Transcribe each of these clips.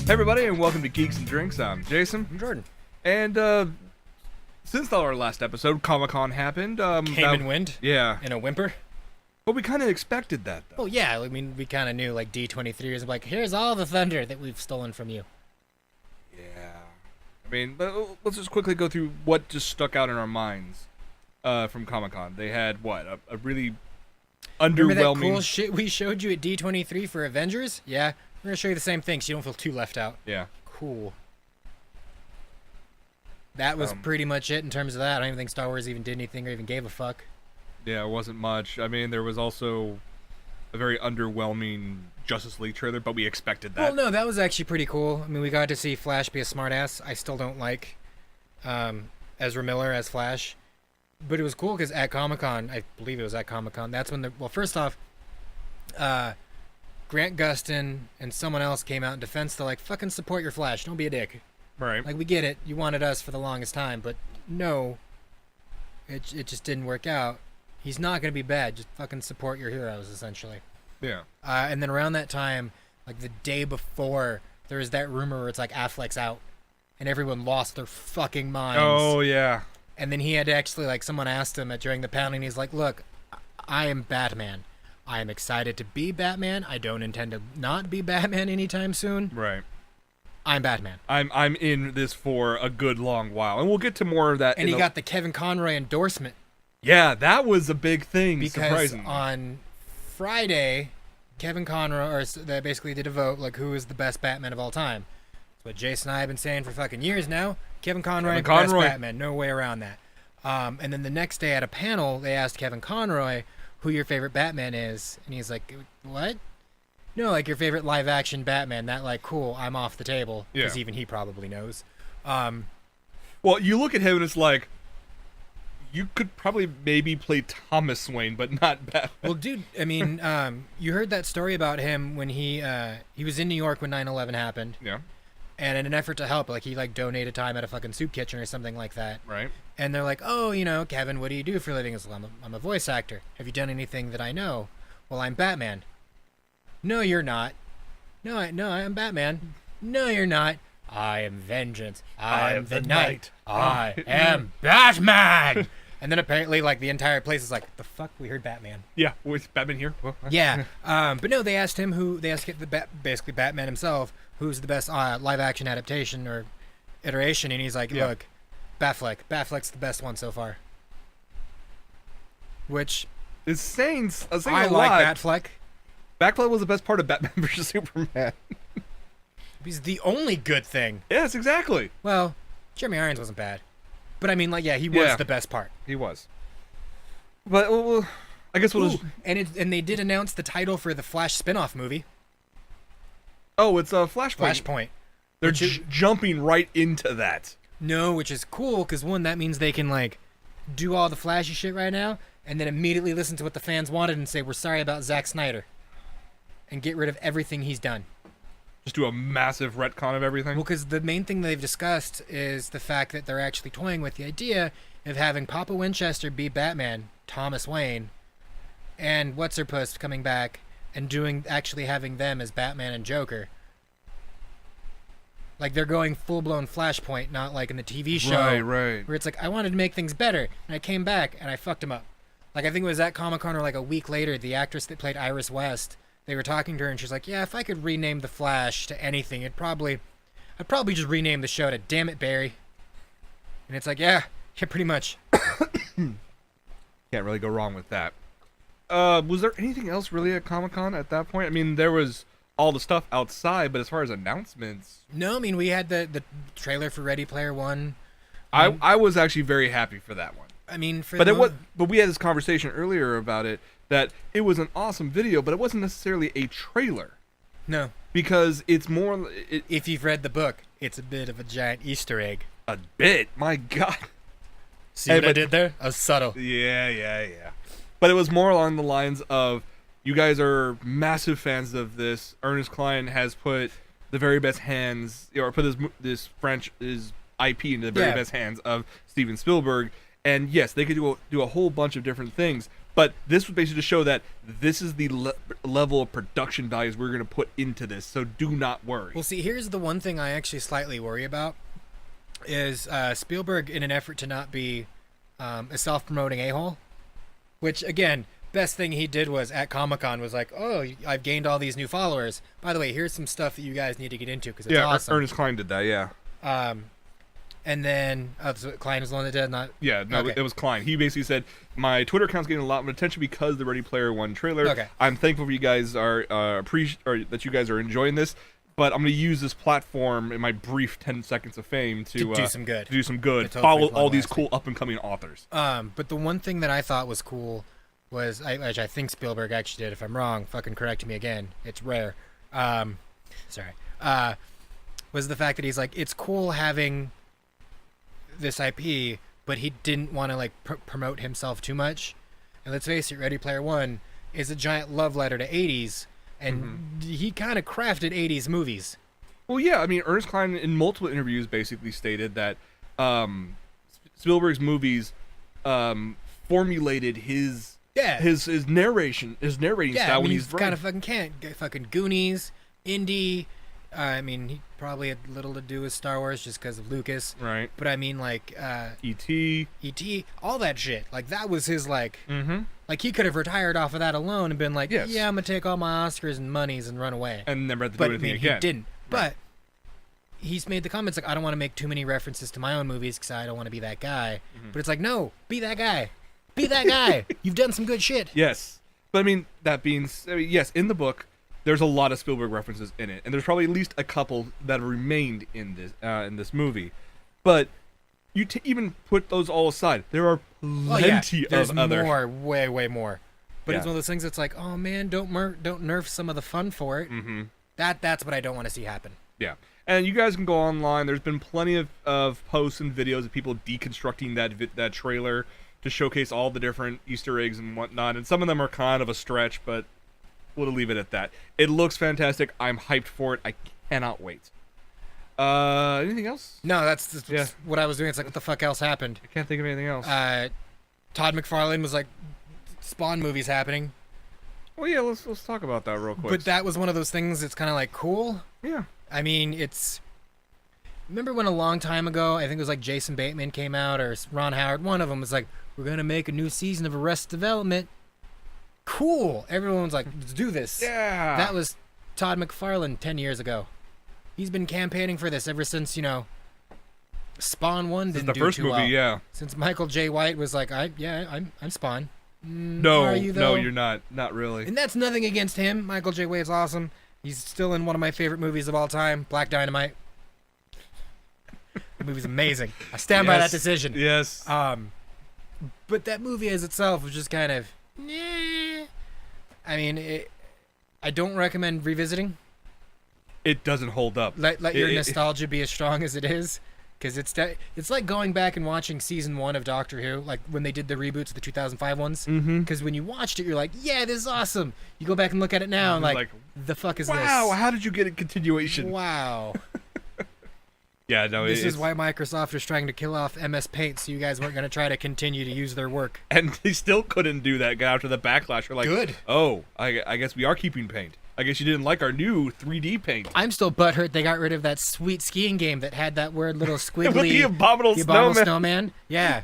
Hey everybody, and welcome to Geeks Drinks. I'm Jason. I'm Jordan. And since our last episode, Comic-Con happened. Came and went. Yeah. In a whimper. But we kind of expected that, though. Oh yeah, I mean, we kind of knew, like, D23 is like, here's all the thunder that we've stolen from you. Yeah. I mean, but let's just quickly go through what just stuck out in our minds from Comic-Con. They had, what, a really underwhelming... Remember that cool shit we showed you at D23 for Avengers? Yeah. We're going to show you the same thing so you don't feel too left out. Yeah. Cool. That was pretty much it in terms of that. I don't even think Star Wars even did anything or even gave a fuck. Yeah, it wasn't much. I mean, there was also a very underwhelming Justice League trailer, but we expected that. Well, no, that was actually pretty cool. I mean, we got to see Flash be a smartass. I still don't like Ezra Miller as Flash. But it was cool because at Comic-Con, I believe it was at Comic-Con, that's when well, first off, Grant Gustin and someone else came out in defense. They're like, fucking support your Flash. Don't be a dick. Right. Like, we get it. You wanted us for the longest time, but no. It just didn't work out. He's not going to be bad. Just fucking support your heroes, essentially. Yeah. And then around that time, like the day before, there was that rumor where it's like Affleck's out. And everyone lost their fucking minds. Oh, yeah. And then he had to actually, like, someone asked him during the panel, and he's like, look, I am Batman. I am excited to be Batman. I don't intend to not be Batman anytime soon. Right. I'm Batman. I'm in this for a good long while. And we'll get to more of that. And he got the Kevin Conroy endorsement. Yeah, that was a big thing, because surprisingly. On Friday, Kevin Conroy, they basically did a vote, like, who is the best Batman of all time. That's what Jason and I have been saying for fucking years now. Kevin Conroy, best Batman. No way around that. And then the next day at a panel, they asked Kevin Conroy who your favorite Batman is. And he's like, what? No, like, your favorite live-action Batman. That, like, cool, I'm off the table. Because even he probably knows. Well, you look at him and it's like, you could probably maybe play Thomas Wayne, but not Batman. Well, dude, I mean, you heard that story about him when he was in New York when 9/11 happened. Yeah. And in an effort to help, like, he, like, donated time at a fucking soup kitchen or something like that. Right. And they're like, oh, you know, Kevin, what do you do for a living? He's like, I'm a voice actor. Have you done anything that I know? Well, I'm Batman. No, you're not. No, I'm Batman. No, you're not. I am vengeance. I am the night. I am Batman. And then apparently, like, the entire place is like, the fuck? We heard Batman. Yeah, with Batman here. Well, yeah. But no, they asked him basically Batman himself, who's the best live-action adaptation or iteration, and he's like, look, Batfleck. Batfleck's the best one so far. Which... It's saying a I lot. like Batfleck. Batfleck was the best part of Batman vs. Superman. He's the only good thing. Yes, exactly. Well, Jeremy Irons wasn't bad. But I mean, like, yeah, he was the best part. He was. But, well, I guess we'll just... And they did announce the title for the Flash spin-off movie. Oh, it's Flashpoint. Flashpoint. They're jumping right into that. No, which is cool, because one, that means they can, like, do all the flashy shit right now, and then immediately listen to what the fans wanted and say, we're sorry about Zack Snyder. And get rid of everything he's done. Just do a massive retcon of everything? Well, because the main thing they've discussed is the fact that they're actually toying with the idea of having Papa Winchester be Batman, Thomas Wayne, and What's-Her-Puss coming back and actually having them as Batman and Joker. Like, they're going full-blown Flashpoint, not like in the TV show. Right. Where it's like, I wanted to make things better, and I came back, and I fucked them up. Like, I think it was at Comic-Con or like a week later, the actress that played Iris West, they were talking to her, and she's like, yeah, if I could rename The Flash to anything, I'd probably just rename the show to Damn It, Barry. And it's like, yeah, pretty much. Can't really go wrong with that. Was there anything else really at Comic-Con at that point? I mean, there was all the stuff outside, but as far as announcements... No, I mean, we had the trailer for Ready Player One. I was actually very happy for that one. I mean, but we had this conversation earlier about it, that it was an awesome video, but it wasn't necessarily a trailer. No. Because it's more... if you've read the book, it's a bit of a giant Easter egg. A bit? My God. See what I did there? I was subtle. Yeah. But it was more along the lines of, you guys are massive fans of this. Ernest Cline has put the very best hands, or put this IP into the very best hands of Steven Spielberg. And yes, they could do a whole bunch of different things, But this was basically to show that this is the level of production values we're going to put into this, so do not worry. Well, see, here's the one thing I actually slightly worry about is Spielberg, in an effort to not be a self-promoting a-hole, which, again, best thing he did was at Comic-Con was like, oh, I've gained all these new followers. By the way, here's some stuff that you guys need to get into because it's awesome. Ernest Cline did that, yeah. And then, so Cline was the one that did, not... Yeah, no, okay. It was Cline. He basically said, my Twitter account's getting a lot of attention because of the Ready Player One trailer. Okay. I'm thankful for you guys or that you guys are enjoying this, but I'm going to use this platform in my brief 10 seconds of fame to do some good. To do some good. Totally Follow all these cool up-and-coming authors. But the one thing that I thought was cool was, which I think Spielberg actually did, if I'm wrong, fucking correct me again. It's rare. Was the fact that he's like, it's cool having this IP, but he didn't want to like promote himself too much. And let's face it, Ready Player One is a giant love letter to 80s, and he kind of crafted 80s movies. Well, yeah, I mean, Ernest Cline in multiple interviews basically stated that Spielberg's movies formulated his narrating style when he's kind of fucking Goonies, Indie. I mean, he probably had little to do with Star Wars just because of Lucas. Right. But I mean, like, E.T., all that shit. Like, that was his, like, like, he could have retired off of that alone and been like, yeah, I'm going to take all my Oscars and monies and run away. And never had to do anything again. He didn't. Right. But he's made the comments, like, I don't want to make too many references to my own movies because I don't want to be that guy. But it's like, no, be that guy. Be that guy. You've done some good shit. Yes. But, I mean, yes, in the book, there's a lot of Spielberg references in it, and there's probably at least a couple that remained in this movie. But you even put those all aside, there are plenty of other. There's more, way more. But it's one of those things that's like, oh man, don't nerf some of the fun for it. That's what I don't want to see happen. Yeah, and you guys can go online. There's been plenty of posts and videos of people deconstructing that trailer to showcase all the different Easter eggs and whatnot, and some of them are kind of a stretch, but we'll leave it at that. It looks fantastic. I'm hyped for it. I cannot wait. Anything else? No, that's what I was doing. It's like, what the fuck else happened? I can't think of anything else. Todd McFarlane was like, Spawn movies happening. Well, yeah, let's talk about that real quick. But that was one of those things that's kind of like cool. Yeah. I mean, remember when a long time ago, I think it was like Jason Bateman came out or Ron Howard, one of them was like, we're going to make a new season of Arrested Development. Cool. Everyone's like, let's do this. Yeah. That was Todd McFarlane 10 years ago. He's been campaigning for this ever since, Spawn 1 didn't do too well. The first movie, yeah. Since Michael J. White was like, I'm Spawn. No, are you, though? No, you're not. Not really. And that's nothing against him. Michael J. White's awesome. He's still in one of my favorite movies of all time, Black Dynamite. The movie's amazing. I stand by that decision. Yes. But that movie as itself was just kind of, I mean, I don't recommend revisiting. It doesn't hold up. Let your nostalgia be as strong as it is, because it's like going back and watching season 1 of Doctor Who, like when they did the reboots of the 2005 ones. Because when you watched it, you're like, yeah, this is awesome. You go back and look at it now, and like, the fuck is this? Wow, how did you get a continuation? Wow. Yeah, no. This is why Microsoft was trying to kill off MS Paint, so you guys weren't going to try to continue to use their work. And they still couldn't do that after the backlash. We're like, good. Oh, I guess we are keeping Paint. I guess you didn't like our new 3D Paint. I'm still butthurt they got rid of that sweet skiing game that had that weird little squiggly... With the abominable snowman. Yeah.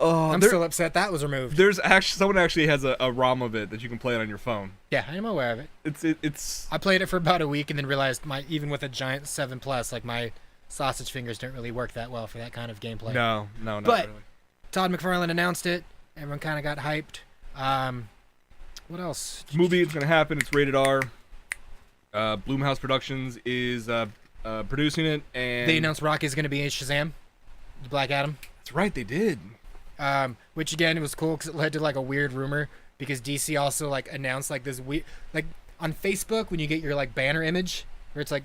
I'm still upset that was removed. There's someone actually has a ROM of it that you can play it on your phone. Yeah, I'm aware of it. It's. I played it for about a week and then realized even with a giant 7+, like my sausage fingers don't really work that well for that kind of gameplay. No, not but really. Todd McFarlane announced it. Everyone kind of got hyped. What else? Movie is going to happen. It's rated R. Blumhouse Productions is producing it, and they announced Rocky's going to be in Shazam, the Black Adam. That's right, they did. Which again, it was cool because it led to like a weird rumor because DC also like announced like this weird, like on Facebook when you get your like banner image where it's like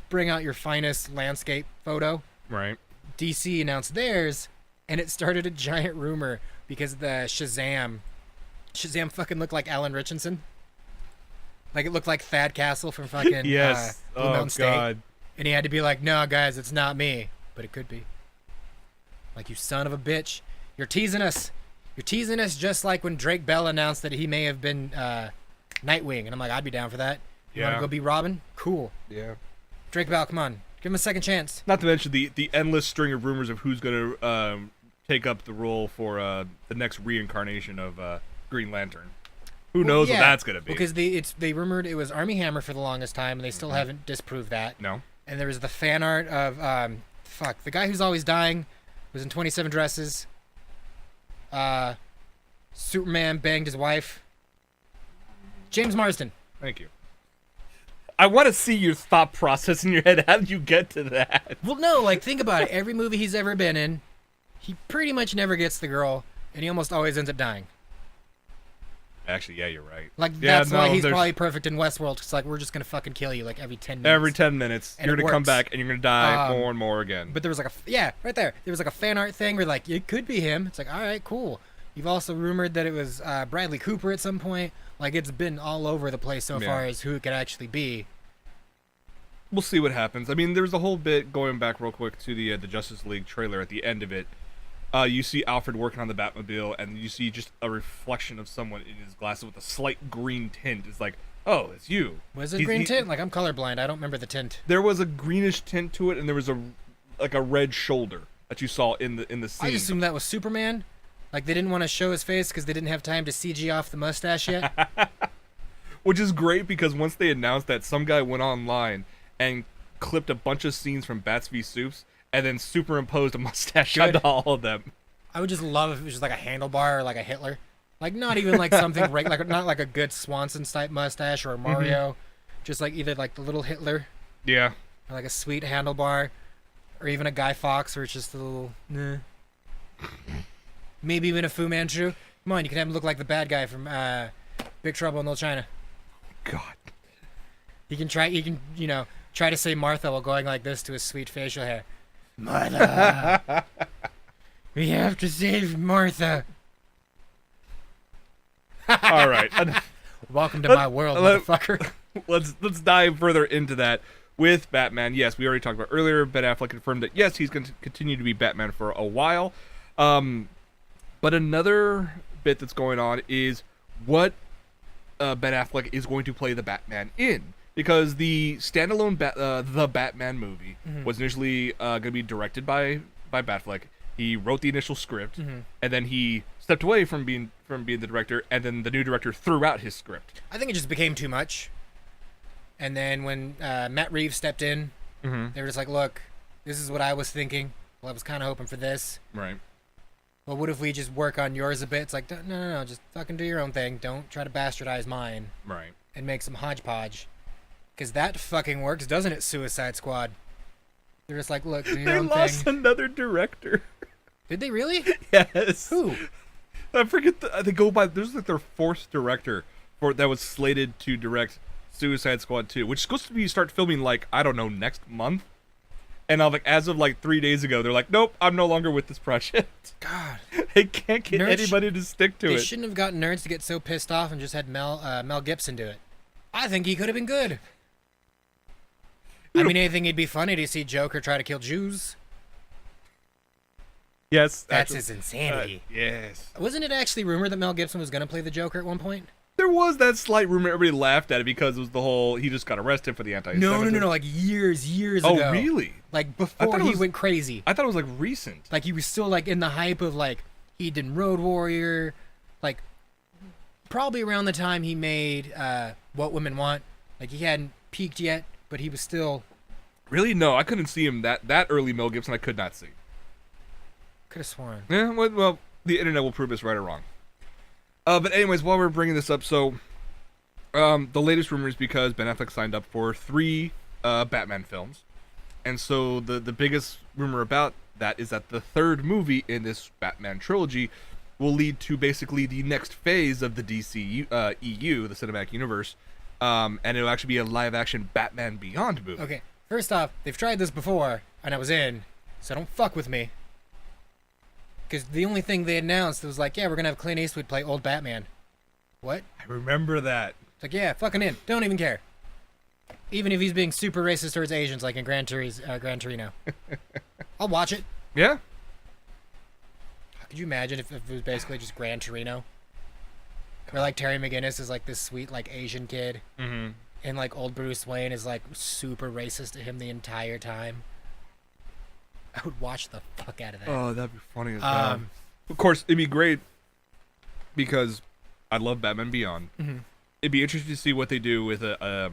bring out your finest landscape photo. Right. DC announced theirs, and it started a giant rumor because the Shazam fucking looked like Alan Richardson. Like it looked like Thad Castle from fucking yes. Blue Mountain State. God. And he had to be like, no, guys, it's not me. But it could be. Like, you son of a bitch. You're teasing us. You're teasing us just like when Drake Bell announced that he may have been Nightwing, and I'm like, I'd be down for that. You want to go be Robin? Cool. Yeah. Drake Bell, come on, give him a second chance. Not to mention the endless string of rumors of who's going to take up the role for the next reincarnation of Green Lantern. Who knows what that's going to be? Because they rumored it was Armie Hammer for the longest time, and they still haven't disproved that. No. And there was the fan art of the guy who's always dying was in 27 Dresses. Superman banged his wife. James Marsden. Thank you. I want to see your thought process in your head. How did you get to that? Well, no, like, think about it. Every movie he's ever been in, he pretty much never gets the girl, and he almost always ends up dying. Actually, yeah, you're right. Like, that's why he's probably perfect in Westworld. It's like, we're just going to fucking kill you, like, every 10 minutes. Every 10 minutes, you're going to come back, and you're going to die more and more again. But there was, like, right there. There was, like, a fan art thing where, like, it could be him. It's like, all right, cool. You've also rumored that it was Bradley Cooper at some point. Like, it's been all over the place so far as who it could actually be. We'll see what happens. I mean, there's a whole bit, going back real quick to the Justice League trailer at the end of it. You see Alfred working on the Batmobile, and you see just a reflection of someone in his glasses with a slight green tint. It's like, oh, it's you. Was it green tint? Like, I'm colorblind. I don't remember the tint. There was a greenish tint to it, and there was a red shoulder that you saw in the scene. I assumed that was Superman. Like, they didn't want to show his face because they didn't have time to CG off the mustache yet. Which is great, because once they announced that, some guy went online and clipped a bunch of scenes from Bats v Soups, and then superimposed a mustache onto all of them. I would just love if it was just like a handlebar or like a Hitler. Like, not even like something like not like a good Swanson's type mustache or a Mario. Mm-hmm. Just like either like the little Hitler. Yeah. Or like a sweet handlebar. Or even a Guy Fawkes where it's just a little maybe even a Fu Manchu. Come on, you can have him look like the bad guy from Big Trouble in Little China. God. He can try to say Martha while going like this to his sweet facial hair. Martha. We have to save Martha. All right. Welcome to my world, motherfucker. Let's dive further into that with Batman. Yes, we already talked about earlier. Ben Affleck confirmed that, yes, he's going to continue to be Batman for a while. But another bit that's going on is what Ben Affleck is going to play the Batman in. Because the standalone The Batman movie was initially going to be directed by Batfleck. He wrote the initial script, and then he stepped away from being the director, and then the new director threw out his script. I think it just became too much. And then when Matt Reeves stepped in, they were just like, look, this is what I was thinking. Well, I was kind of hoping for this. Right. Well, what if we just work on yours a bit? It's like, no, just fucking do your own thing. Don't try to bastardize mine. Right. And make some hodgepodge. Because that fucking works, doesn't it, Suicide Squad? They're just like, look, do your own thing. They lost another director. Did they really? Yes. Who? I forget. They go by. There's like their fourth director that was slated to direct Suicide Squad 2, which is supposed to be start filming like, I don't know, next month. And as of like 3 days ago, they're like, nope, I'm no longer with this project. God. They can't get anybody to stick to it. They shouldn't have gotten nerds to get so pissed off and just had Mel Gibson do it. I think he could have been good. I mean, anything it'd be funny to see Joker try to kill Jews. Yes. That's his insanity. Yes. Wasn't it actually rumored that Mel Gibson was going to play the Joker at one point? There was that slight rumor. Everybody laughed at it because it was the whole, he just got arrested for the anti-Semitism. No, like years ago. Oh, really? Like before he went crazy. I thought it was like recent. Like he was still like in the hype of like, he did Road Warrior, like probably around the time he made What Women Want. Like he hadn't peaked yet, but he was still... Really? No, I couldn't see him that early. Mel Gibson, I could not see. Could have sworn. Yeah, well, the internet will prove us right or wrong. But anyways, while we're bringing this up, so the latest rumor is because Ben Affleck signed up for 3 Batman films. And so the biggest rumor about that is that the third movie in this Batman trilogy will lead to basically the next phase of the DC EU, the cinematic universe. And it'll actually be a live-action Batman Beyond movie. Okay, first off, they've tried this before, and I was in, so don't fuck with me. Because the only thing they announced was like, yeah, we're going to have Clint Eastwood play old Batman. What? I remember that. It's like, yeah, fucking in. Don't even care. Even if he's being super racist towards Asians, like in Gran Torino. I'll watch it. Yeah. Could you imagine if it was basically just Gran Torino? Where like Terry McGinnis is like this sweet like Asian kid, Mm-hmm. and like old Bruce Wayne is like super racist to him the entire time. I would watch the fuck out of that. Oh, that'd be funny as hell. Of course, it'd be great because I love Batman Beyond. Mm-hmm. It'd be interesting to see what they do with a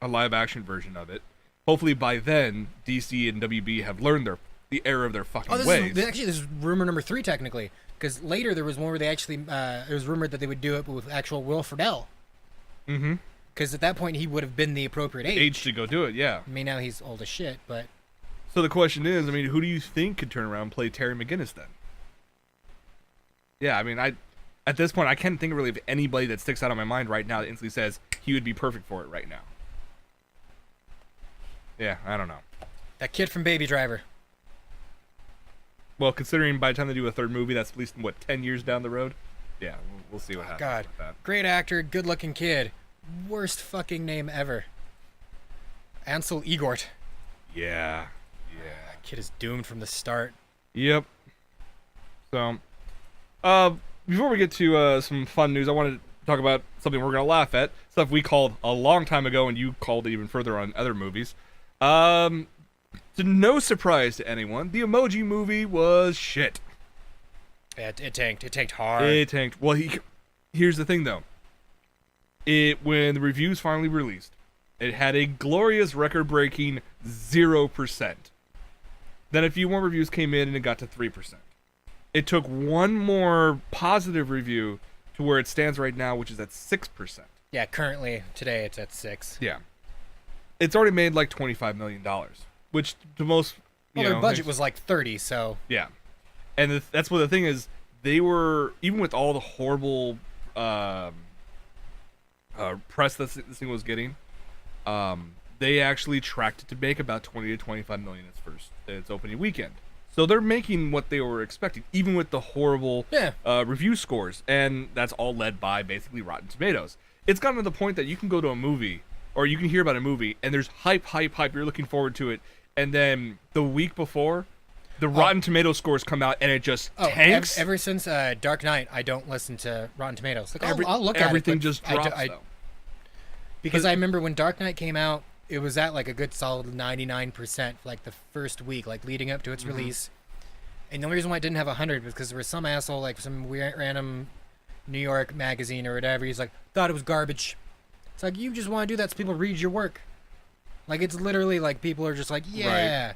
live action version of it. Hopefully by then, DC and WB have learned the error of their fucking ways. This is rumor number 3 technically, because later there was one where they actually it was rumored that they would do it with actual Will Friedle. Mm-hmm. Because at that point he would have been the appropriate age to go do it. Yeah. I mean, now he's old as shit, but. So the question is, I mean, who do you think could turn around and play Terry McGinnis then? Yeah, I mean, at this point, I can't think really of anybody that sticks out on my mind right now that instantly says he would be perfect for it right now. Yeah, I don't know. That kid from Baby Driver. Well, considering by the time they do a third movie, that's at least, 10 years down the road? Yeah, we'll see what happens with that. Great actor, good-looking kid. Worst fucking name ever. Ansel Elgort. Yeah. That kid is doomed from the start. Yep. So, before we get to some fun news, I wanted to talk about something we're going to laugh at. Stuff we called a long time ago, and you called it even further on other movies. To no surprise to anyone, the Emoji Movie was shit. Yeah, it tanked. It tanked hard. It tanked. Well, here's the thing, though. When the reviews finally released, it had a glorious record-breaking 0%. Then a few more reviews came in, and it got to 3%. It took one more positive review to where it stands right now, which is at 6%. Yeah, currently, today, it's at 6. Yeah. It's already made like $25 million, which to most... their budget was like 30, so... Yeah. And that's what the thing is, they were, even with all the horrible press that this thing was getting, they actually tracked it to make about 20 to 25 million its opening weekend. So they're making what they were expecting, even with the horrible review scores. And that's all led by basically Rotten Tomatoes. It's gotten to the point that you can go to a movie, or you can hear about a movie, and there's hype, you're looking forward to it, and then the week before, the Rotten Tomatoes scores come out, and it just tanks. Ever since Dark Knight, I don't listen to Rotten Tomatoes. Like, I'll look at it. Everything just drops, though. Because I remember when Dark Knight came out, it was at like a good solid 99% for like the first week, like leading up to its release. And the only reason why it didn't have 100 was because there was some asshole, like some weird, random New York magazine or whatever. He's like, thought it was garbage. It's like, you just want to do that so people read your work. Like, it's literally like people are just like, yeah. Right.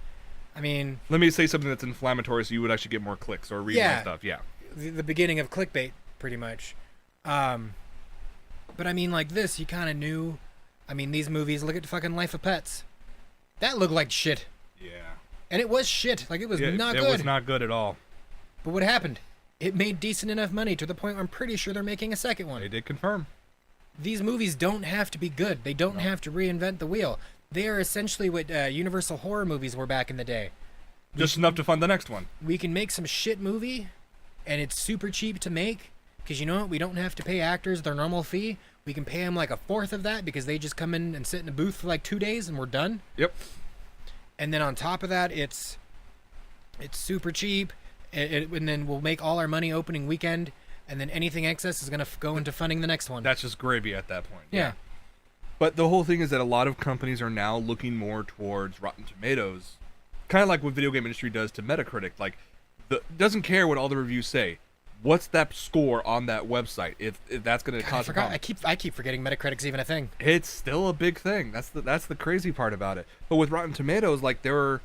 I mean... Let me say something that's inflammatory so you would actually get more clicks or read more stuff. Yeah. The beginning of clickbait, pretty much. But I mean, like this, you kind of knew... I mean, these movies, look at fucking Life of Pets. That looked like shit. Yeah. And it was shit. Like, it was not good. It was not good at all. But what happened? It made decent enough money to the point where I'm pretty sure they're making a second one. They did confirm. These movies don't have to be good. They don't have to reinvent the wheel. They are essentially what Universal horror movies were back in the day. Just enough to fund the next one. We can make some shit movie, and it's super cheap to make, because you know what? We don't have to pay actors their normal fee. We can pay them like a fourth of that because they just come in and sit in a booth for like 2 days and we're done. Yep. And then on top of that, it's super cheap, and then we'll make all our money opening weekend, and then anything excess is going to go into funding the next one. That's just gravy at that point. Yeah. But the whole thing is that a lot of companies are now looking more towards Rotten Tomatoes, kind of like what video game industry does to Metacritic. Like, doesn't care what all the reviews say. What's that score on that website? If that's going to cause a problem. I keep forgetting Metacritic's even a thing. It's still a big thing. That's the crazy part about it. But with Rotten Tomatoes, like, there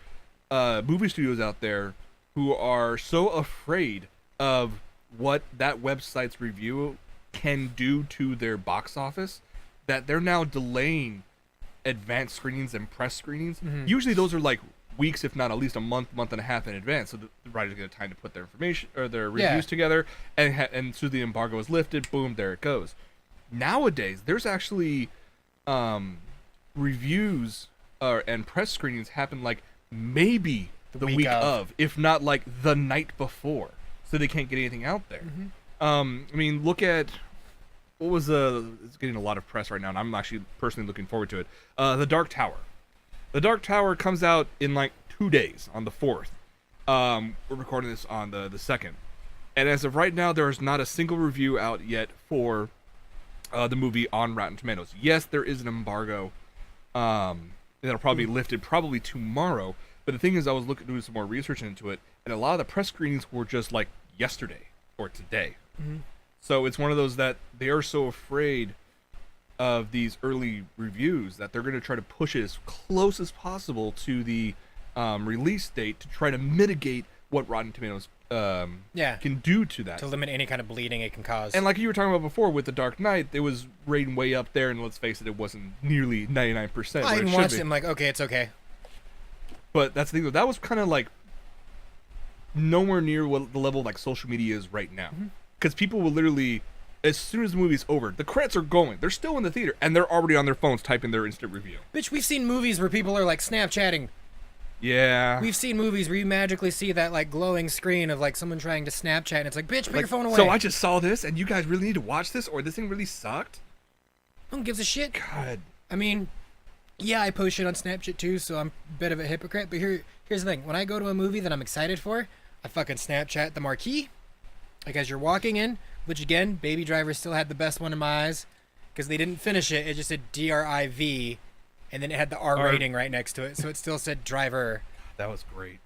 are movie studios out there who are so afraid of what that website's review can do to their box office that they're now delaying advanced screenings and press screenings. Mm-hmm. Usually those are like weeks, if not at least a month and a half in advance, so the writers get time to put their information or their reviews together, and so the embargo is lifted, boom, there it goes. Nowadays, there's actually reviews and press screenings happen like maybe the week of, if not like the night before, so they can't get anything out there. Mm-hmm. I mean, look at what was it's getting a lot of press right now, and I'm actually personally looking forward to it. The Dark Tower. The Dark Tower comes out in like 2 days on the 4th. We're recording this on the 2nd. And as of right now, there is not a single review out yet for the movie on Rotten Tomatoes. Yes, there is an embargo that'll probably be lifted probably tomorrow. But the thing is, I was doing some more research into it, and a lot of the press screenings were just like yesterday or today. Mm-hmm. So it's one of those that they are so afraid of these early reviews that they're going to try to push it as close as possible to the release date to try to mitigate what Rotten Tomatoes can do to that. To limit any kind of bleeding it can cause. And like you were talking about before with The Dark Knight, it was rating way up there, and let's face it, it wasn't nearly 99%. I even watched it, I'm like, okay, it's okay. But that's the thing, that was kind of like nowhere near what the level like social media is right now. Because people will literally, as soon as the movie's over, the credits are going. They're still in the theater, and they're already on their phones typing their instant review. Bitch, we've seen movies where people are like Snapchatting. Yeah. We've seen movies where you magically see that like glowing screen of like someone trying to Snapchat, and it's like, bitch, put your phone away. So I just saw this, and you guys really need to watch this, or this thing really sucked? No one gives a shit. God. I mean, yeah, I post shit on Snapchat too, so I'm a bit of a hypocrite. But here's the thing: when I go to a movie that I'm excited for, I fucking Snapchat the marquee, like as you're walking in. Which again, Baby Driver still had the best one in my eyes, because they didn't finish it. It just said DRIV, and then it had the R rating right next to it, so it still said driver. That was great.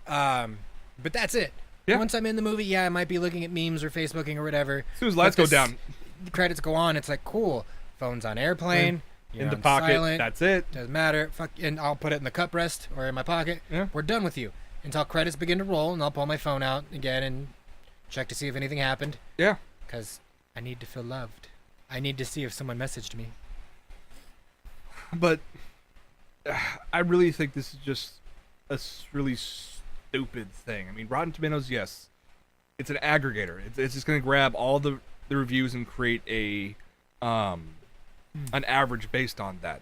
But that's it. Yeah. Once I'm in the movie, I might be looking at memes or Facebooking or whatever. As soon as lights go down, the credits go on. It's like, cool. Phone's on airplane. In the pocket. Silent, that's it. Doesn't matter. Fuck, and I'll put it in the cup rest or in my pocket. Yeah. We're done with you until credits begin to roll, and I'll pull my phone out again and check to see if anything happened. Yeah. Because I need to feel loved. I need to see if someone messaged me. But I really think this is just a really stupid thing. I mean, Rotten Tomatoes, yes, it's an aggregator. It's just going to grab all the reviews and create a an average based on that.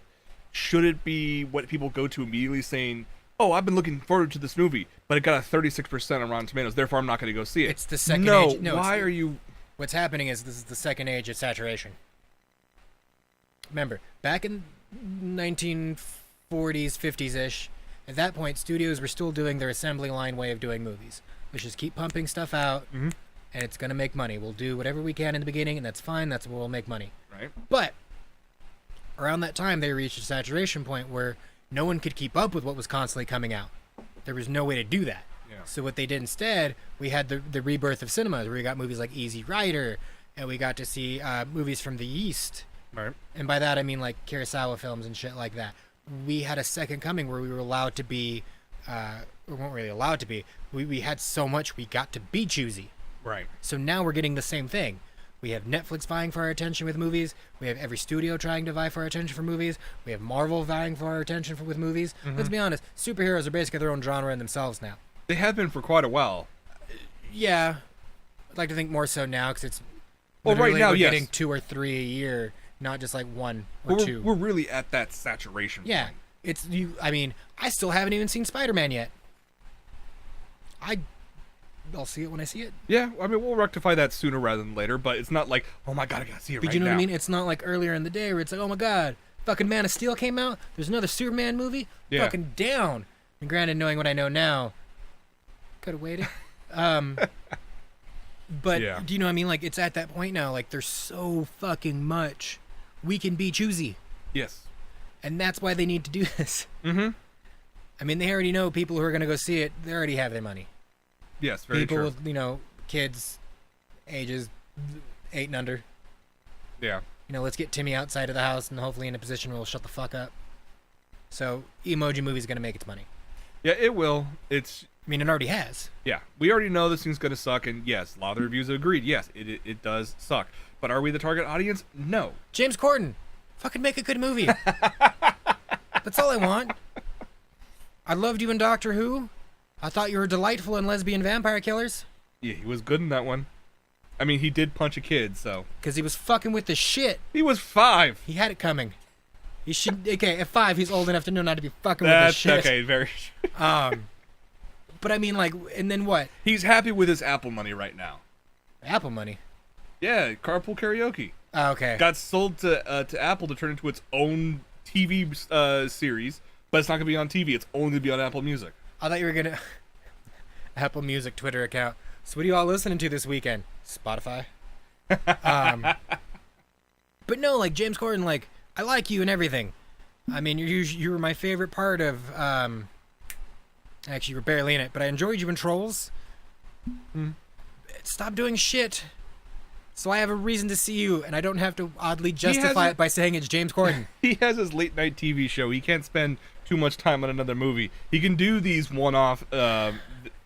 Should it be what people go to immediately saying, oh, I've been looking forward to this movie, but it got a 36% on Rotten Tomatoes, therefore I'm not going to go see it. It's the second age. No, why are you... What's happening is this is the second age of saturation. Remember, back in 1940s, 50s-ish, at that point, studios were still doing their assembly line way of doing movies. Let's just keep pumping stuff out, and it's going to make money. We'll do whatever we can in the beginning, and that's fine. That's where we'll make money. Right. But around that time, they reached a saturation point where no one could keep up with what was constantly coming out. There was no way to do that. Yeah. So what they did instead, we had the rebirth of cinemas, where we got movies like Easy Rider, and we got to see movies from the East. Right. And by that, I mean like Kurosawa films and shit like that. We had a second coming where we were allowed to be, we weren't really allowed to be. We had so much, we got to be choosy. Right. So now we're getting the same thing. We have Netflix vying for our attention with movies. We have every studio trying to vie for our attention for movies. We have Marvel vying for our attention with movies. Let's be honest, superheroes are basically their own genre in themselves now. They have been for quite a while. Yeah. I'd like to think more so now, because it's... Well, right now, we're yes. getting 2 or 3 a year, not just like 1 or 2. We're really at that saturation Yeah. point. It's you. I mean, I still haven't even seen Spider-Man yet. I'll see it when I see it. Yeah, I mean, we'll rectify that sooner rather than later, but it's not like, oh my god, I gotta see it right now. But you know what I mean? It's not like earlier in the day where it's like, oh my god, fucking Man of Steel came out, there's another Superman movie, fucking down. And granted, knowing what I know now, could have waited. But yeah. Do you know what I mean? Like, it's at that point now, like, there's so fucking much. We can be choosy. Yes. And that's why they need to do this. Mm-hmm. I mean, they already know people who are going to go see it, they already have their money. Yes, very people true. With, you know, kids ages 8 and under. Yeah. You know, let's get Timmy outside of the house and hopefully in a position where he'll shut the fuck up. So, Emoji Movie's going to make its money. Yeah, it will. I mean, it already has. Yeah. We already know this thing's going to suck, and yes, a lot of the reviews have agreed. Yes, it does suck. But are we the target audience? No. James Corden, fucking make a good movie. That's all I want. I loved you in Doctor Who. I thought you were delightful in Lesbian Vampire Killers. Yeah, he was good in that one. I mean, he did punch a kid, so... Because he was fucking with the shit. He was 5. He had it coming. He should... Okay, at 5, he's old enough to know not to be fucking with the shit. Okay, very... But I mean, like, and then what? He's happy with his Apple money right now. Apple money? Yeah, Carpool Karaoke. Oh, okay. Got sold to Apple to turn into its own TV series, but it's not going to be on TV. It's only going to be on Apple Music. I thought you were going to... Apple Music Twitter account. So what are you all listening to this weekend? Spotify. But no, like James Corden, like I like you and everything. I mean, you were my favorite part of. Actually, you were barely in it, but I enjoyed you in Trolls. Stop doing shit, so I have a reason to see you, and I don't have to oddly justify it by saying it's James Corden. He has his late night TV show. He can't spend too much time on another movie. He can do these one-off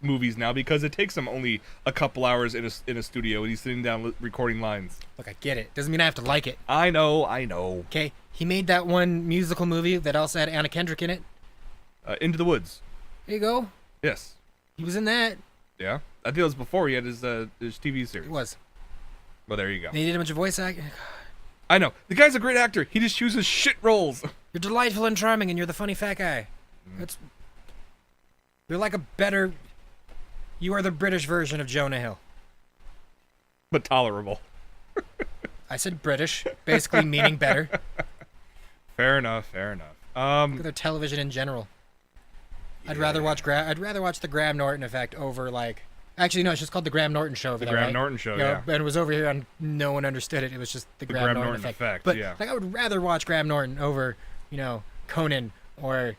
movies now because it takes him only a couple hours in a studio, and he's sitting down recording lines. Look, I get it. Doesn't mean I have to like it. I know. Okay, he made that one musical movie that also had Anna Kendrick in it. Into the Woods. There you go. Yes. He was in that. Yeah. I think it was before he had his TV series. It was. Well, there you go. And he did a bunch of voice acting. I know. The guy's a great actor. He just chooses shit roles. You're delightful and charming, and you're the funny fat guy. You're like a better... You are the British version of Jonah Hill. But tolerable. I said British, basically meaning better. Fair enough. Look at their television in general. Yeah. I'd rather watch the Graham Norton Effect over like... Actually, no, it's just called the Graham Norton Show over there, Graham Norton Show, yeah. And it was over here and no one understood it. It was just the Graham Norton Effect. But yeah. like, I would rather watch Graham Norton over, Conan or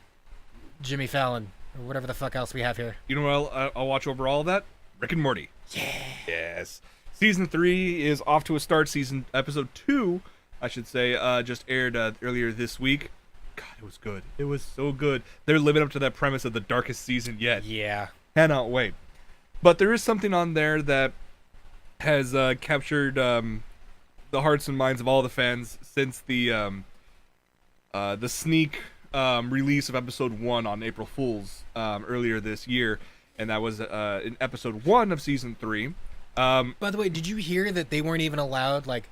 Jimmy Fallon or whatever the fuck else we have here. You know what I'll watch over all of that? Rick and Morty. Yeah. Yes. Season 3 is off to a start. Episode 2, I should say, just aired earlier this week. God, it was good. It was so good. They're living up to that premise of the darkest season yet. Yeah. Cannot wait. But there is something on there that has captured the hearts and minds of all the fans since the sneak release of episode 1 on April Fool's earlier this year, and that was in episode 1 of season 3. By the way, did you hear that they weren't even allowed, like,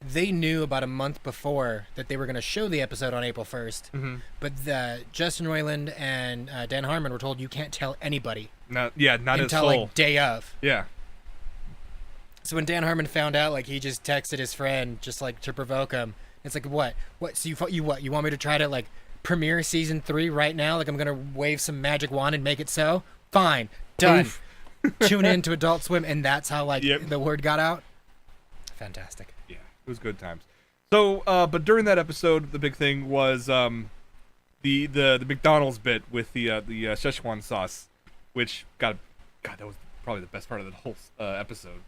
they knew about a month before that they were going to show the episode on April 1st, but Justin Roiland and Dan Harmon were told you can't tell anybody. Not until like day of. Yeah. So when Dan Harmon found out, like, he just texted his friend just like to provoke him. It's like, what? So you want me to try to like premiere season 3 right now? Like, I'm gonna wave some magic wand and make it so? Fine, done. Tune in to Adult Swim, and that's how like the word got out. Fantastic. Yeah, it was good times. So, but during that episode, the big thing was the McDonald's bit with the Szechuan sauce. Which God, that was probably the best part of the whole episode.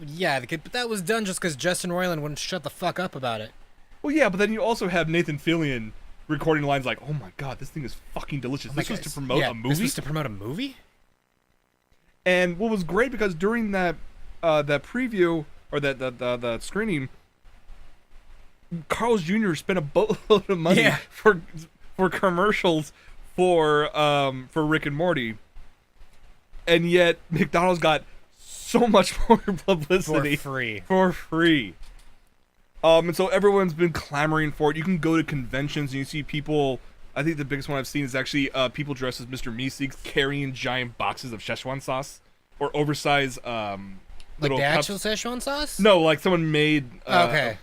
Yeah, but that was done just because Justin Roiland wouldn't shut the fuck up about it. Well, yeah, but then you also have Nathan Fillion recording lines like, "Oh my God, this thing is fucking delicious." This was to promote a movie. This was to promote a movie. And what was great because during that preview or that screening, Carl's Jr. spent a boatload of money for commercials for Rick and Morty. And yet, McDonald's got so much more publicity for free. And so everyone's been clamoring for it. You can go to conventions and you see people. I think the biggest one I've seen is actually people dressed as Mr. Meeseeks carrying giant boxes of Szechuan sauce or oversized like little the cups. actual Szechuan sauce. No, like someone made a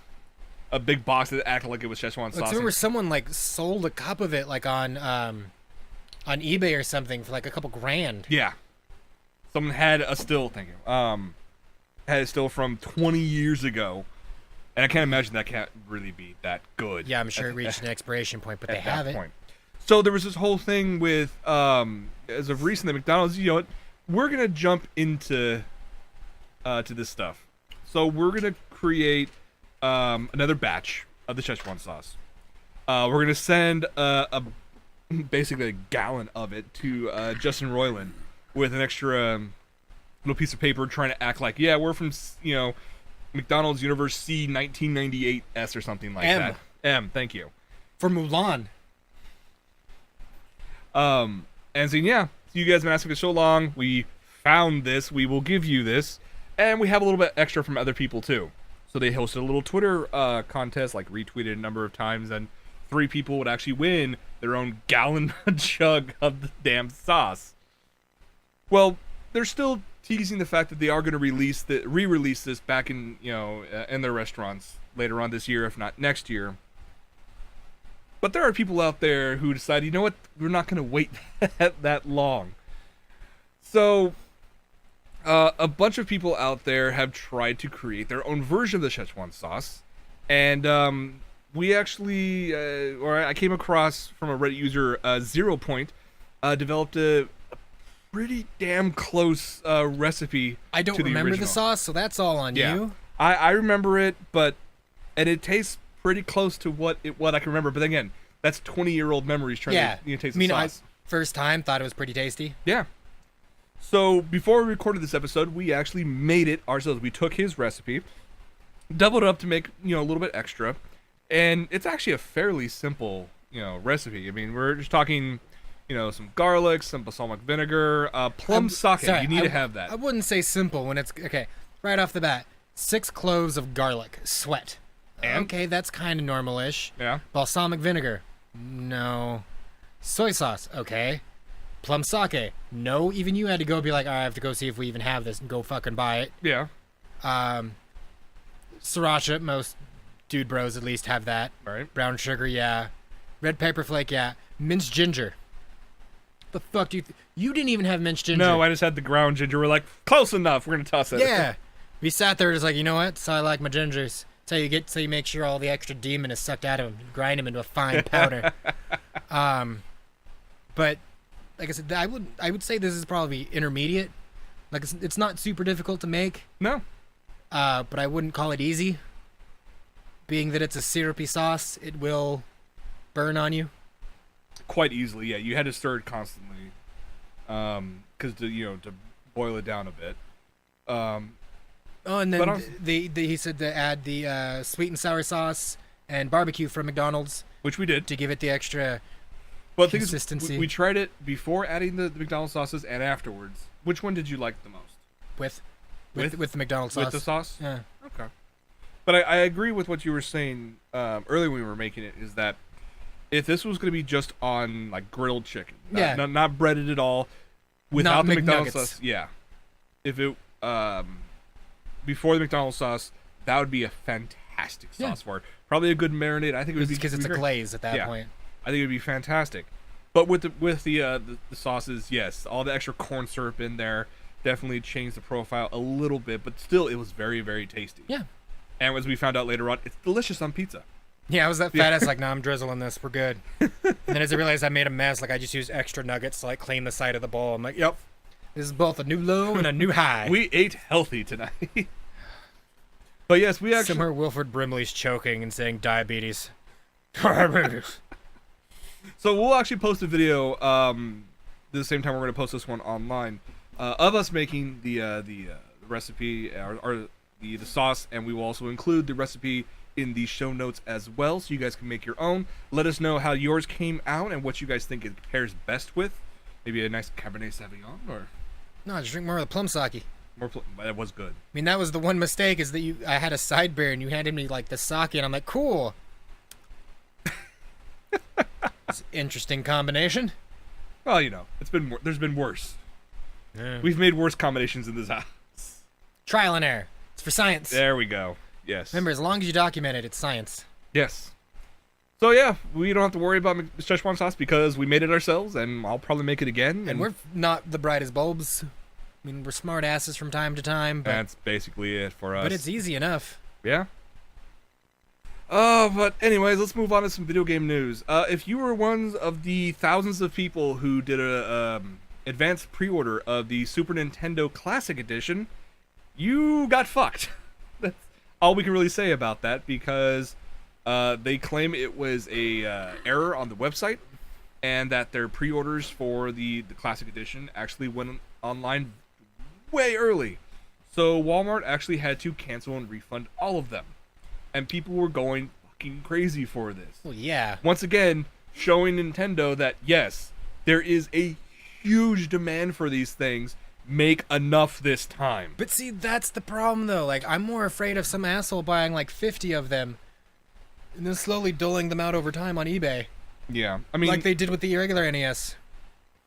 big box that acted like it was Szechuan sauce. I remember someone like sold a cup of it like on eBay or something for like a couple grand. Yeah. Someone had a still, had a still from 20 years ago, and I can't imagine that can't really be that good. Yeah, I'm sure it reached an expiration point, but they have it. So there was this whole thing with, as of recent, the McDonald's, we're going to jump into to this stuff. So we're going to create another batch of the Szechuan sauce. We're going to send basically a gallon of it to Justin Roiland with an extra little piece of paper trying to act like, yeah, we're from, McDonald's Universe C 1998S or something like that. Thank you. For Mulan. And saying, yeah, you guys have been asking for so long. We found this. We will give you this. And we have a little bit extra from other people, too. So they hosted a little Twitter contest, like retweeted a number of times, and 3 people would actually win their own gallon jug of the damn sauce. Well, they're still teasing the fact that they are going to re-release this back in, in their restaurants later on this year, if not next year. But there are people out there who decide, you know what, we're not going to wait that long. So A bunch of people out there have tried to create their own version of the Szechuan sauce, and we actually, or I came across from a Reddit user, Xeropoint, developed a pretty damn close recipe. I don't remember the sauce, so that's all on you. I remember it, and it tastes pretty close to what I can remember. But again, that's 20-year-old memories trying to taste the sauce. First time thought it was pretty tasty. Yeah. So before we recorded this episode, we actually made it ourselves. We took his recipe, doubled it up to make a little bit extra, and it's actually a fairly simple recipe. I mean, we're just talking some garlic, some balsamic vinegar, plum sake. Sorry, you need to have that. I wouldn't say simple when it's okay. Right off the bat, 6 cloves of garlic, sweat. And? Okay, that's kind of normal-ish. Yeah. Balsamic vinegar, no. Soy sauce, okay. Plum sake, no. Even you had to go be like, I have to go see if we even have this and go fucking buy it. Yeah. Sriracha, most dude bros at least have that. Right. Brown sugar, yeah. Red pepper flake, yeah. Minced ginger. The fuck do you you didn't even have minced ginger. No, I just had the ground ginger. We're like, close enough. We're gonna toss it. Yeah. We sat there just like, you know what? So I like my gingers. So you make sure all the extra demon is sucked out of him. Grind him into a fine powder. But like I said, I would say this is probably intermediate. Like it's not super difficult to make. No. But I wouldn't call it easy. Being that it's a syrupy sauce, it will burn on you. Quite easily, yeah. You had to stir it constantly, because to boil it down a bit. And then he said to add the sweet and sour sauce and barbecue from McDonald's, which we did to give it the extra consistency. We tried it before adding the McDonald's sauces and afterwards. Which one did you like the most? With the McDonald's sauce. With the sauce? Yeah. Okay. But I agree with what you were saying earlier when we were making it, is that if this was going to be just on like grilled chicken, not breaded at all, without the McDonald's sauce, if it before the McDonald's sauce, that would be a fantastic sauce for it. Probably a good marinade. I think it would be because it's a glaze at that point. I think it would be fantastic. But with the sauces, yes, all the extra corn syrup in there definitely changed the profile a little bit, but still, it was very, very tasty. Yeah. And as we found out later on, it's delicious on pizza. Yeah, I was that fat ass like, nah, I'm drizzling this. We're good. And then as I realized I made a mess, like I just used extra nuggets to like clean the side of the bowl. I'm like, yep, this is both a new low and a new high. We ate healthy tonight. But yes, we actually... Somewhere Wilford Brimley's choking and saying diabetes. So we'll actually post a video the same time we're going to post this one online of us making the recipe or the sauce, and we will also include the recipe in the show notes as well, so you guys can make your own. Let us know how yours came out and what you guys think it pairs best with. Maybe a nice Cabernet Sauvignon, or... No, just drink more of the plum sake. That was good. I mean, that was the one mistake, is that I had a side beer and you handed me like the sake, and I'm like, cool. It's an interesting combination. Well, there's been worse. Yeah. We've made worse combinations in this house. Trial and error. It's for science. There we go. Yes. Remember, as long as you document it, it's science. Yes. So yeah, we don't have to worry about Szechuan sauce because we made it ourselves, and I'll probably make it again. And we're not the brightest bulbs. I mean, we're smart asses from time to time. But, that's basically it for us. But it's easy enough. Yeah. But anyways, let's move on to some video game news. If you were one of the thousands of people who did a advanced pre-order of the Super Nintendo Classic Edition, you got fucked. That's all we can really say about that, because they claim it was a error on the website, and that their pre-orders for the Classic Edition actually went online way early. So Walmart actually had to cancel and refund all of them. And people were going fucking crazy for this. Well, yeah. Once again, showing Nintendo that, yes, there is a huge demand for these things. Make enough this time. But see, that's the problem, though. Like, I'm more afraid of some asshole buying, like, 50 of them and then slowly doling them out over time on eBay. Yeah. I mean... like they did with the regular NES.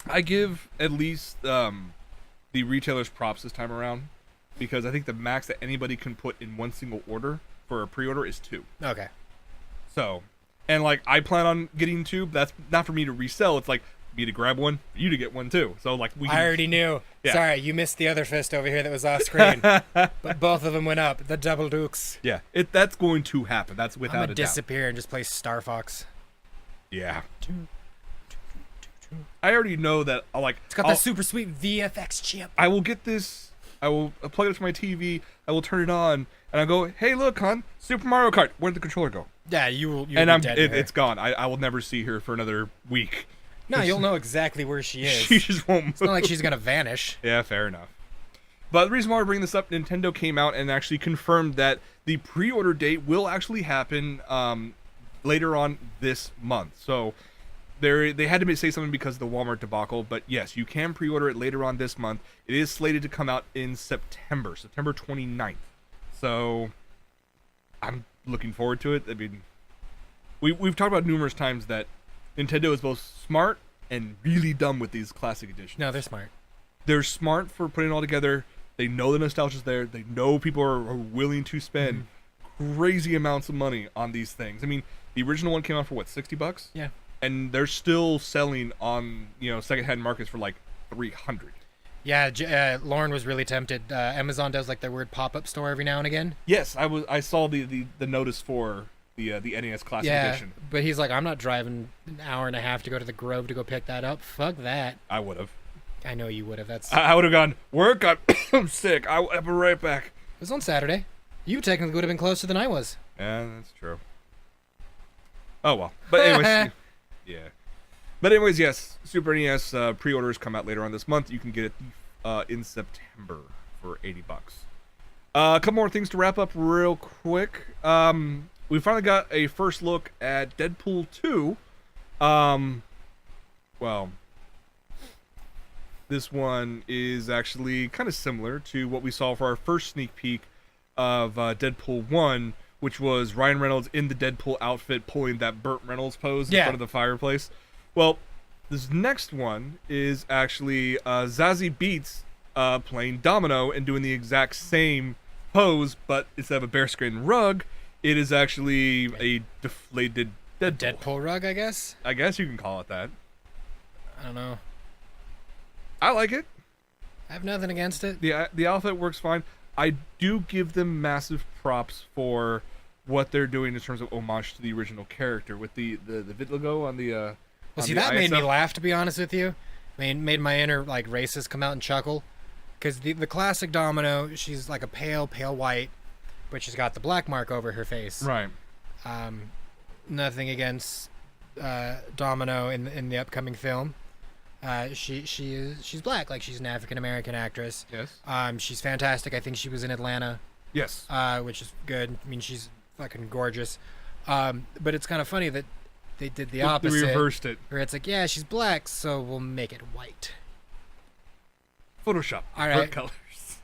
I give at least the retailers props this time around, because I think the max that anybody can put in one single order for a pre-order is 2. Okay. So, and like I plan on getting 2, but that's not for me to resell. It's like me to grab one, for you to get one too. So like we. I already knew. Yeah. Sorry, you missed the other fist over here that was off screen, but both of them went up. The double dukes. Yeah, that's going to happen. That's without I'm a gonna doubt. disappear and just play Star Fox. Yeah. I already know that. It's got the super sweet VFX chip. I will get this. I will plug it up to my TV. I will turn it on, and I go, "Hey, look, hon, Super Mario Kart. Where'd the controller go?" Yeah, you will. And it's gone. I will never see her for another week. No, you'll know exactly where she is. She just won't move. It's not like she's gonna vanish. Yeah, fair enough. But the reason why I bring this up, Nintendo came out and actually confirmed that the pre-order date will actually happen later on this month. So they had to say something because of the Walmart debacle. But yes, you can pre-order it later on this month. It is slated to come out in September 29th. So I'm looking forward to it. I mean, we've talked about numerous times that Nintendo is both smart and really dumb with these classic editions. No, they're smart. They're smart for putting it all together. They know the nostalgia's there. They know people are willing to spend crazy amounts of money on these things. I mean, the original one came out for what, $60? Yeah. And they're still selling on, secondhand markets for like $300. Yeah, Lauren was really tempted. Amazon does like their weird pop-up store every now and again. Yes, I saw the notice for the NES Classic Edition. But he's like, I'm not driving an hour and a half to go to the Grove to go pick that up. Fuck that. I would have. I know you would have. I would have gone, work, I'm sick. I'll be right back. It was on Saturday. You technically would have been closer than I was. Yeah, that's true. Oh, well. But anyways, yeah. But anyways, yes, Super NES pre-orders come out later on this month. You can get it in September for $80. A couple more things to wrap up real quick. We finally got a first look at Deadpool 2. Well, this one is actually kind of similar to what we saw for our first sneak peek of Deadpool 1, which was Ryan Reynolds in the Deadpool outfit pulling that Burt Reynolds pose in front of the fireplace. Well, this next one is actually Zazie Beetz playing Domino and doing the exact same pose, but instead of a bearskin rug, it is actually a deflated Deadpool. Deadpool rug, I guess? I guess you can call it that. I don't know. I like it. I have nothing against it. The outfit works fine. I do give them massive props for what they're doing in terms of homage to the original character with the vitiligo on the well, see, that made ISF. me laugh, to be honest with you. Made my inner like racist come out and chuckle, because the classic Domino, she's like a pale white, but she's got the black mark over her face. Right. Nothing against Domino in the upcoming film. She's black, like she's an African American actress. Yes. She's fantastic. I think she was in Atlanta. Yes. Which is good. I mean, she's fucking gorgeous. But it's kind of funny that they did the opposite. They reversed it. Where it's like, yeah, she's black, so we'll make it white. Photoshop. All right. Colors.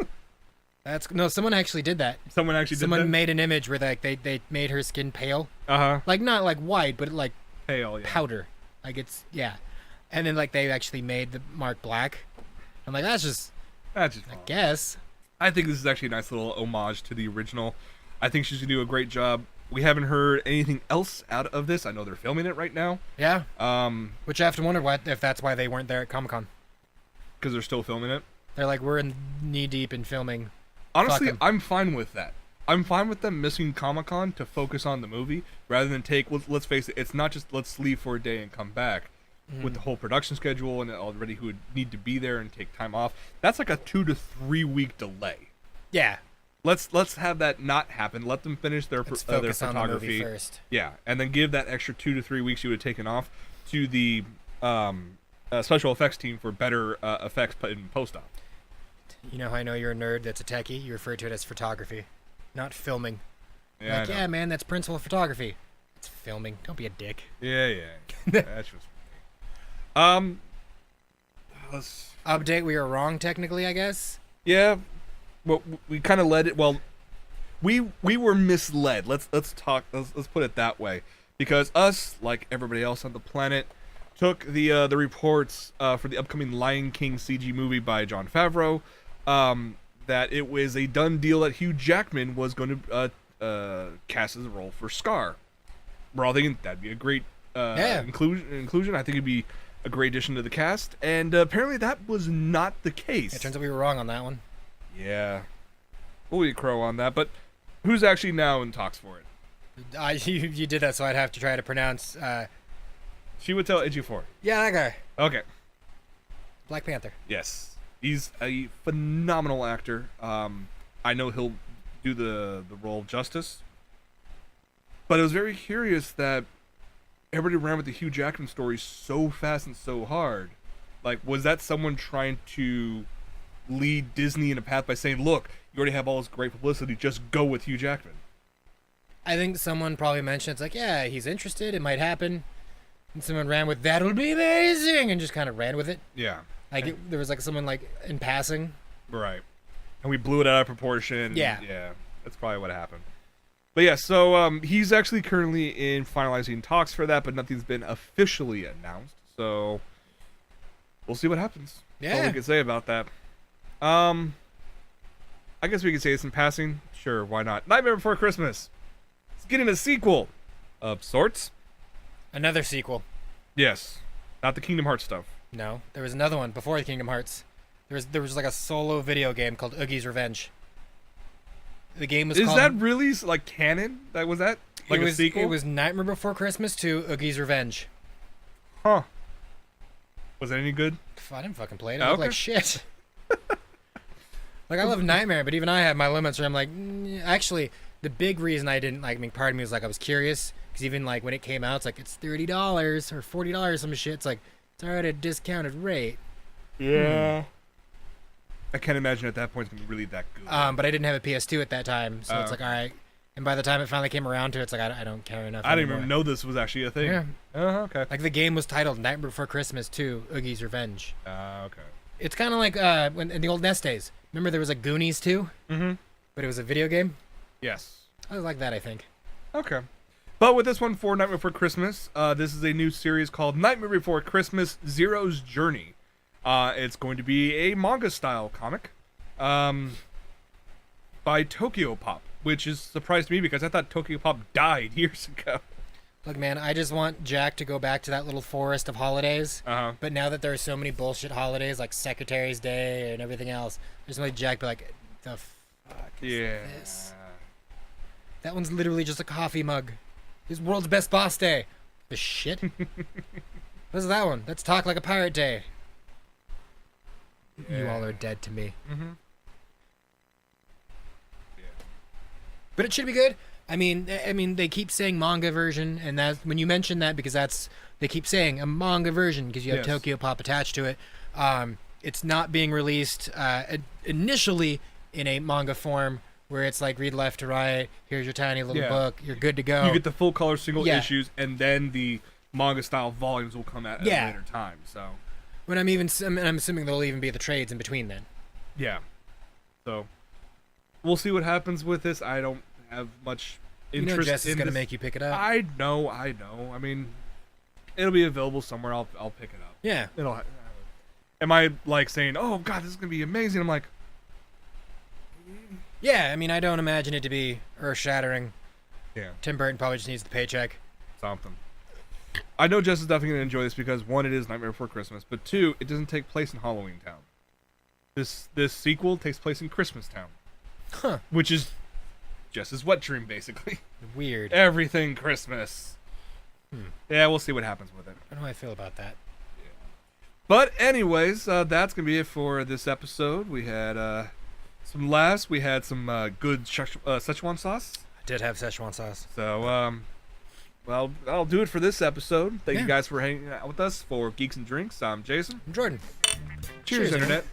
Someone actually did that. Someone made an image where they made her skin pale. Uh-huh. Like not like white, but like pale, yeah. Powder. Like it's and then like they actually made the mark black. I'm like, that's just I guess. I think this is actually a nice little homage to the original. I think she's gonna do a great job. We haven't heard anything else out of this. I know they're filming it right now. Yeah. Which I have to wonder if that's why they weren't there at Comic-Con. Because they're still filming it. They're like, we're in knee deep in filming. Honestly, I'm fine with that. I'm fine with them missing Comic-Con to focus on the movie rather than let's face it, it's not just let's leave for a day and come back. With the whole production schedule and already who would need to be there and take time off. That's like a 2 to 3 week delay. Yeah. Let's have that not happen. Let them finish their photography on the movie first. Yeah, and then give that extra 2 to 3 weeks you would have taken off to the special effects team for better effects put in post-op. You know how I know you're a nerd that's a techie? You refer to it as photography, not filming. Yeah, yeah, man, that's principal of photography. It's filming. Don't be a dick. Yeah. That's just let's update. We were wrong technically, I guess. Yeah, well, we kind of led it. Well, we were misled. Let's put it that way, because us, like everybody else on the planet, took the reports for the upcoming Lion King CG movie by Jon Favreau, that it was a done deal that Hugh Jackman was going to cast as a role for Scar. We're all thinking that'd be a great inclusion. I think it'd be a great addition to the cast, and apparently that was not the case. It turns out we were wrong on that one. Yeah. We'll eat crow on that, but who's actually now in talks for it? You did that, so I'd have to try to pronounce. She would tell Ejiofor. Yeah, that guy. Okay. Black Panther. Yes. He's a phenomenal actor. I know he'll do the role justice. But it was very curious that everybody ran with the Hugh Jackman story so fast and so hard. Like, was that someone trying to lead Disney in a path by saying, look, you already have all this great publicity, just go with Hugh Jackman? I think someone probably mentioned, it's like, yeah, he's interested, it might happen. And someone ran with, that'll be amazing, and just kind of ran with it. Yeah. Like, there was like someone like in passing. Right. And we blew it out of proportion. Yeah. Yeah. That's probably what happened. But yeah, so he's actually currently in finalizing talks for that, but nothing's been officially announced. So we'll see what happens. Yeah. That's all we can say about that. I guess we could say this in passing. Sure, why not? Nightmare Before Christmas. It's getting a sequel of sorts. Another sequel. Yes. Not the Kingdom Hearts stuff. No, there was another one before the Kingdom Hearts. There was like a solo video game called Oogie's Revenge. The game was called... Is that really like canon? Was that like a sequel? It was Nightmare Before Christmas 2, Oogie's Revenge. Huh. Was it any good? I didn't fucking play it. It looked like shit. Like, I love Nightmare, but even I have my limits where I'm like, actually, the big reason I didn't like, I mean, part of me was like, I was curious, because even like when it came out, it's like, it's $30 or $40, some shit. It's like, it's already a discounted rate. Yeah. I can't imagine at that point it's gonna be really that good. But I didn't have a PS2 at that time, so it's like, all right. And by the time it finally came around to it, it's like, I don't care enough. I didn't even know this was actually a thing. Yeah. Okay. Like, the game was titled Nightmare Before Christmas 2, Oogie's Revenge. Okay. It's kind of like when in the old NES days. Remember there was a Goonies 2? Mm-hmm. But it was a video game? Yes. I like that, I think. Okay. But with this one for Nightmare Before Christmas, this is a new series called Nightmare Before Christmas Zero's Journey. It's going to be a manga-style comic by Tokyo Pop, which is surprised me because I thought Tokyo Pop died years ago. Look, man, I just want Jack to go back to that little forest of holidays. But now that there are so many bullshit holidays like Secretary's Day and everything else, I just want Jack to be like, the fuck is this? That one's literally just a coffee mug. It's World's Best Boss Day. The shit? What's that one? That's Talk Like a Pirate Day. Yeah. You all are dead to me. Mm-hmm. Yeah. But it should be good. I mean, they keep saying manga version, and that's when you mention that because they keep saying a manga version because you have Tokyo Pop attached to it. It's not being released initially in a manga form where it's like read left to right. Here's your tiny little book. You're good to go. You get the full color single issues, and then the manga style volumes will come at a later time. So, when I'm assuming there'll even be the trades in between then. Yeah. So, we'll see what happens with this. I don't have much interest. You know Jess is going to make you pick it up. I know. I mean, it'll be available somewhere. I'll pick it up. Yeah. Am I like saying, "Oh God, this is gonna be amazing"? I'm like, yeah. I mean, I don't imagine it to be earth-shattering. Yeah. Tim Burton probably just needs the paycheck. Something. I know Jess is definitely gonna enjoy this because one, it is Nightmare Before Christmas, but two, it doesn't take place in Halloween Town. This sequel takes place in Christmas Town. Huh. Which is Jess's wet dream, basically. Weird. Everything Christmas. Yeah, we'll see what happens with it. How do I feel about that? Yeah. But anyways, that's going to be it for this episode. We had some laughs. We had some good Szechuan sauce. I did have Szechuan sauce. So, well, I'll do it for this episode. Thank you guys for hanging out with us for Geeks and Drinks. I'm Jason. I'm Jordan. Cheers, Internet.